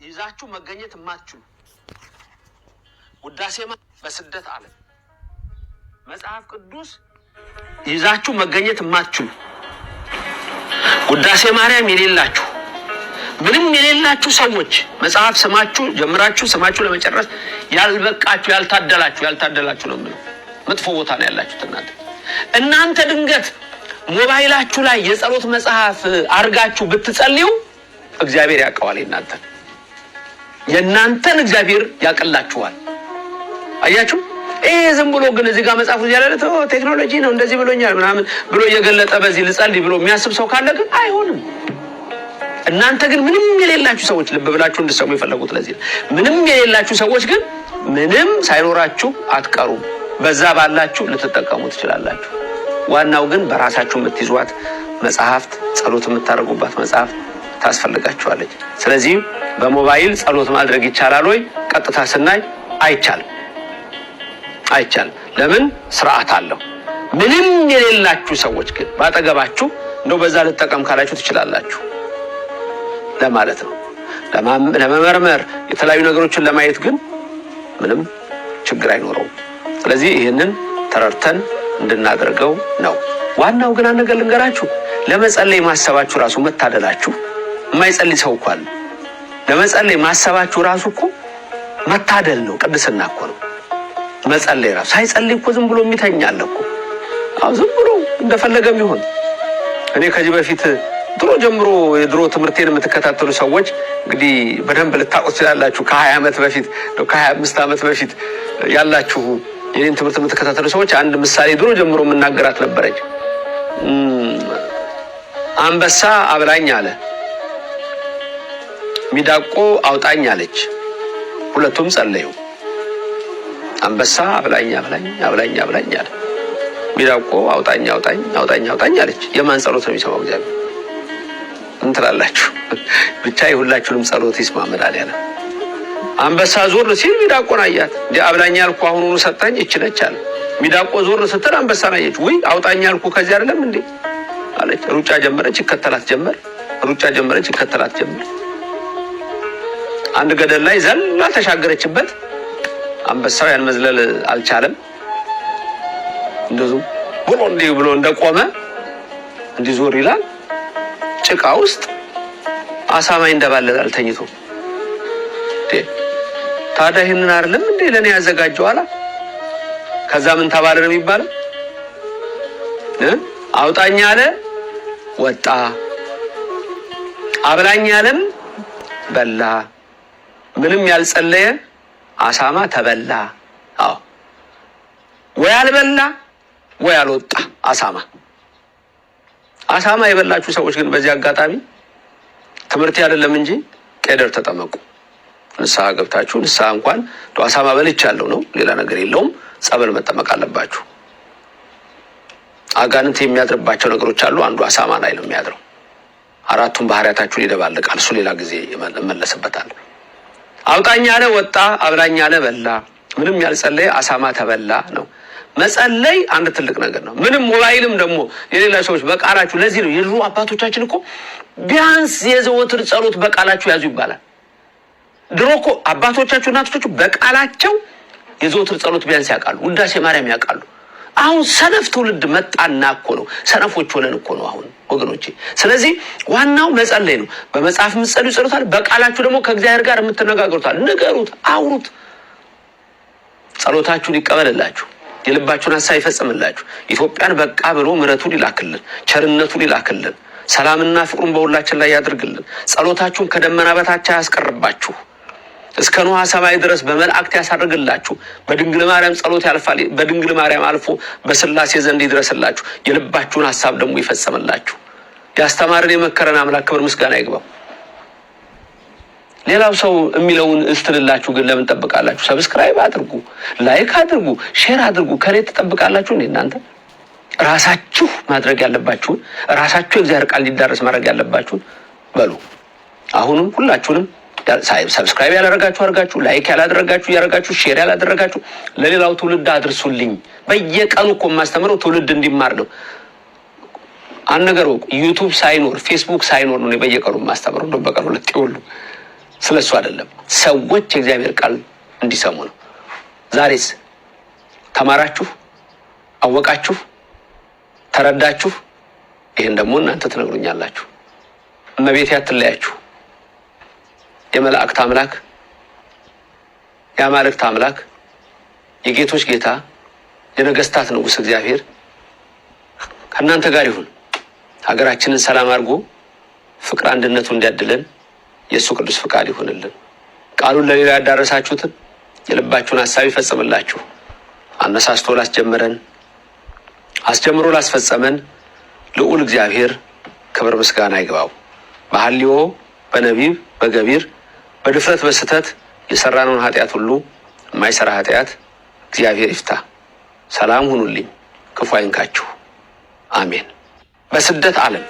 ይዛችሁ መገኘት የማትችሉ ውዳሴ በስደት ዓለም መጽሐፍ ቅዱስ ይዛችሁ መገኘት የማትችሉ ውዳሴ ማርያም የሌላችሁ ምንም የሌላችሁ ሰዎች መጽሐፍ ስማችሁ ጀምራችሁ ስማችሁ ለመጨረስ ያልበቃችሁ ያልታደላችሁ ነው ማለት መጥፎ ቦታ ነው ያላችሁት። እናንተ ድንገት ሞባይላችሁ ላይ የጸሎት መጽሐፍ አርጋችሁ ብትጸልዩ እግዚአብሔር ያቀዋል። የእናንተን እግዚአብሔር ያቀላችኋል። አያችሁ? ዝም ብሎ ግን እዚህ ጋር መጽሐፉ ያለ ቴክኖሎጂ ነው እንደዚህ ብሎኛል ምናምን ብሎ እየገለጠ በዚህ ልጸልይ ብሎ የሚያስብ ሰው ካለ ግን አይሆንም። እናንተ ግን ምንም የሌላችሁ ሰዎች ልብ ብላችሁ እንድትሰሙ የፈለጉት ለዚህ ምንም የሌላችሁ ሰዎች ግን ምንም ሳይኖራችሁ አትቀሩም። በዛ ባላችሁ ልትጠቀሙ ትችላላችሁ። ዋናው ግን በራሳችሁ የምትይዟት መጽሐፍት ጸሎት የምታደርጉባት መጽሐፍ ታስፈልጋችኋለች። ስለዚህ በሞባይል ጸሎት ማድረግ ይቻላል ወይ? ቀጥታ ስናይ አይቻልም። ለምን? ስርዓት አለው። ምንም የሌላችሁ ሰዎች ግን ባጠገባችሁ እንደው በዛ ልትጠቀም ካላችሁ ትችላላችሁ ለማለት ነው። ለመመርመር የተለያዩ ነገሮችን ለማየት ግን ምንም ችግር አይኖረውም። ስለዚህ ይህንን ተረድተን እንድናደርገው ነው። ዋናው ግን አንድ ነገር ልንገራችሁ፣ ለመጸለይ ማሰባችሁ ራሱ መታደላችሁ። የማይጸልይ ሰው እኮ አለ። ለመጸለይ ማሰባችሁ ራሱ እኮ መታደል ነው፣ ቅድስና እኮ ነው። መጸለይ ራሱ ሳይጸልይ እኮ ዝም ብሎ የሚተኛል እኮ። ዝም ብሎ እንደፈለገም ይሁን። እኔ ከዚህ በፊት ድሮ ጀምሮ የድሮ ትምህርቴን የምትከታተሉ ሰዎች እንግዲህ በደንብ ልታውቁ ትችላላችሁ። ከ20 ዓመት በፊት ከ25 ዓመት በፊት ያላችሁ የኔን ትምህርት የምትከታተሉ ሰዎች አንድ ምሳሌ ድሮ ጀምሮ የምናገራት ነበረች። አንበሳ አብላኝ አለ፣ ሚዳቆ አውጣኝ አለች። ሁለቱም ጸለዩ። አንበሳ አብላኝ አለ፣ ሚዳቆ አውጣኝ አለች። የማን ጸሎት ነው የሚሰማው? እግዚአብሔር። እንትላላችሁ ብቻ የሁላችሁንም ጸሎት ይስማ መድኃኒዓለም። አንበሳ ዞር ሲል ሚዳቆን አያት። አብላኝ ያልኩ አሁኑኑ ሰጣኝ እቺ ነች አለ። ሚዳቆ ዞር ስትል አንበሳን አየች። ወይ አውጣኝ ያልኩ ከዚህ አይደለም እንዴ አለች። ሩጫ ጀመረች፣ ይከተላት ጀመር። አንድ ገደል ላይ ዘላ ተሻገረችበት። አንበሳው ያን መዝለል አልቻለም። እንደዚህ ብሎ እንደቆመ እንዲዞር ይላል። ጭቃ ውስጥ አሳማኝ እንደባለላል ተኝቶ። ታዲያ ይሄንን አይደለም እንዴ ለኔ ያዘጋጀው አላ። ከዛ ምን ተባለ ነው የሚባለው? አውጣኝ አለ ወጣ፣ አብላኝ አለም በላ። ምንም ያልጸለየ አሳማ ተበላ። ወይ አልበላ ወይ አልወጣ አሳማ የበላችሁ ሰዎች ግን በዚህ አጋጣሚ ትምህርት አይደለም እንጂ ቄደር ተጠመቁ። ንስሐ ገብታችሁ ንስሐ እንኳን አሳማ በልቻለሁ ነው፣ ሌላ ነገር የለውም። ጸበል መጠመቅ አለባችሁ። አጋንንት የሚያድርባቸው ነገሮች አሉ። አንዱ አሳማ ላይ ነው የሚያድረው። አራቱን ባህሪያታችሁን ይደባልቃል። እሱ ሌላ ጊዜ እመለስበታለሁ። አውጣኝ አለ ወጣ፣ አብላኝ አለ በላ። ምንም ያልጸለየ አሳማ ተበላ ነው። መጸለይ አንድ ትልቅ ነገር ነው። ምንም ሞባይልም ደግሞ የሌላ ሰዎች በቃላችሁ። ለዚህ ነው የድሮ አባቶቻችን እኮ ቢያንስ የዘወትር ጸሎት በቃላችሁ ያዙ ይባላል። ድሮ እኮ አባቶቻችሁ እናቶቻችሁ በቃላቸው የዘወትር ጸሎት ቢያንስ ያውቃሉ፣ ውዳሴ ማርያም ያውቃሉ። አሁን ሰነፍ ትውልድ መጣና እኮ ነው፣ ሰነፎች ሆነን እኮ ነው አሁን ወገኖቼ። ስለዚህ ዋናው መጸለይ ነው። በመጽሐፍ የምትጸልዩ ጸሎት አለ፣ በቃላችሁ ደግሞ ከእግዚአብሔር ጋር የምትነጋገሩት አለ። ንገሩት፣ አውሩት። ጸሎታችሁን ይቀበልላችሁ፣ የልባችሁን ሐሳብ ይፈጽምላችሁ። ኢትዮጵያን በቃ ብሎ ምሕረቱን ይላክልን፣ ቸርነቱን ይላክልን፣ ሰላምና ፍቅሩን በሁላችን ላይ ያድርግልን። ጸሎታችሁን ከደመና በታች ያስቀርባችሁ፣ እስከ ኖህ ሰማይ ድረስ በመላእክት ያሳርግላችሁ። በድንግል ማርያም ጸሎት ያልፋል፣ በድንግል ማርያም አልፎ በስላሴ ዘንድ ይድረስላችሁ። የልባችሁን ሐሳብ ደግሞ ይፈጽምላችሁ። ያስተማረን የመከረን አምላክ ክብር ምስጋና ይግባው። ሌላው ሰው የሚለውን እስትልላችሁ ግን ለምን ተጠብቃላችሁ? ሰብስክራይብ አድርጉ፣ ላይክ አድርጉ፣ ሼር አድርጉ። ከኔ ተጠብቃላችሁ እንዴ? እናንተ ራሳችሁ ማድረግ ያለባችሁን፣ ራሳችሁ እግዚአብሔር ቃል ሊዳረስ ማድረግ ያለባችሁን በሉ። አሁንም ሁላችሁንም ሰብስክራይብ ያላደረጋችሁ አድርጋችሁ፣ ላይክ ያላደረጋችሁ ያደርጋችሁ፣ ሼር ያላደረጋችሁ ለሌላው ትውልድ አድርሱልኝ። በየቀኑ እኮ የማስተምረው ትውልድ እንዲማር ነው። አንድ ነገር ዩቲዩብ ሳይኖር ፌስቡክ ሳይኖር ነው በየቀኑ የማስተምረው። በቀኑ ሁለት ይውሉ ስለሱ አይደለም። ሰዎች የእግዚአብሔር ቃል እንዲሰሙ ነው። ዛሬስ ተማራችሁ? አወቃችሁ? ተረዳችሁ? ይሄን ደግሞ እናንተ ትነግሩኛላችሁ። እመቤቴ አትለያችሁ። የመላእክት አምላክ የአማልክት አምላክ የጌቶች ጌታ የነገስታት ንጉስ እግዚአብሔር ከእናንተ ጋር ይሁን። ሀገራችንን ሰላም አድርጎ ፍቅር አንድነቱ እንዲያድለን የእሱ ቅዱስ ፍቃድ ይሁንልን። ቃሉን ለሌላ ያዳረሳችሁትን የልባችሁን ሐሳብ ይፈጽምላችሁ። አነሳስቶ ላስጀመረን አስጀምሮ ላስፈጸመን ልዑል እግዚአብሔር ክብር ምስጋና ይግባው። በሐልዮ በነቢብ በገቢር በድፍረት በስተት የሰራነውን ኃጢአት ሁሉ የማይሰራ ኃጢአት እግዚአብሔር ይፍታ። ሰላም ሁኑልኝ፣ ክፉ አይንካችሁ። አሜን። በስደት ዓለም